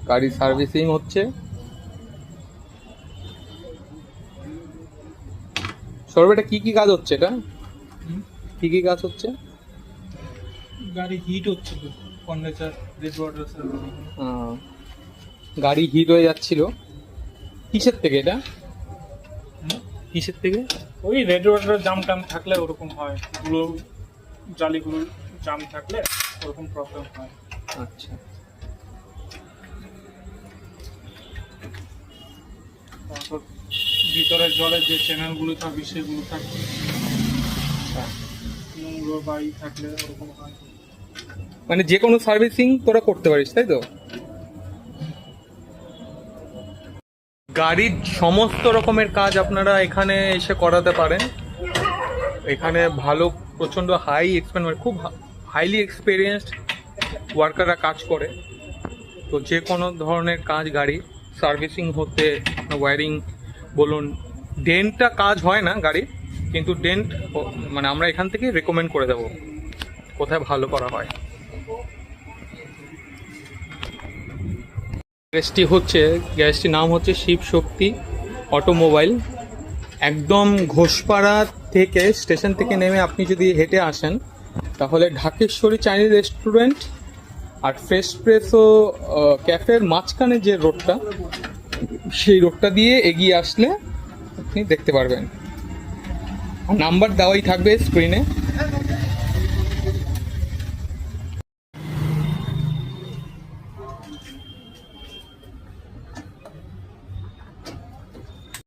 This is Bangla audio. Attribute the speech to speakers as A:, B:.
A: গাড়ি সার্ভিসিং হচ্ছে। সৌরভ, এটা কি কি কাজ হচ্ছে? এটা কি কি কাজ হচ্ছে?
B: গাড়ি হিট হচ্ছে তো, কন্ডেন্সার রেড ওয়াটার সার্ভিসিং।
A: গাড়ি হিট হয়ে যাচ্ছিল কিসের থেকে? এটা কিসের থেকে?
B: ওই রেড ওয়াটার জাম টাম থাকলে ওরকম হয়, গুলো জালিগুলো জাম থাকলে ওরকম প্রবলেম হয়।
A: আচ্ছা,
B: তারপর ভিতরে জলের যে চ্যানেলগুলো থাকে সেগুলো থাকে, নোংরা বাড়ি থাকলে ওরকম হয়।
A: মানে যে কোনো সার্ভিসিং তোরা করতে পারিস, তাই তো? গাড়ির সমস্ত রকমের কাজ আপনারা এখানে এসে করাতে পারেন। এখানে ভালো, প্রচণ্ড হাই এক্সপেরিয়েন্স, খুব হাইলি এক্সপেরিয়েন্সড ওয়ার্কাররা কাজ করে। তো যে কোনো ধরনের কাজ, গাড়ি সার্ভিসিং হতে, ওয়্যারিং বলুন, ডেন্টটা কাজ হয় না গাড়ির, কিন্তু ডেন্ট মানে আমরা এখান থেকে রেকমেন্ড করে দেবো কোথায় ভালো করা হয়। গ্যারেজটির নাম হচ্ছে শিব শক্তি অটোমোবাইল। একদম ঘোষপাড়া থেকে, স্টেশন থেকে নেমে আপনি যদি হেঁটে আসেন তাহলে ঢাকেশ্বরী চাইনিজ রেস্টুরেন্ট আর ফ্রেশ প্রেসো ক্যাফের মাঝখানে যে রোডটা, সেই রোডটা দিয়ে এগিয়ে আসলে আপনি দেখতে পারবেন। নাম্বার দেওয়াই থাকবে স্ক্রিনে।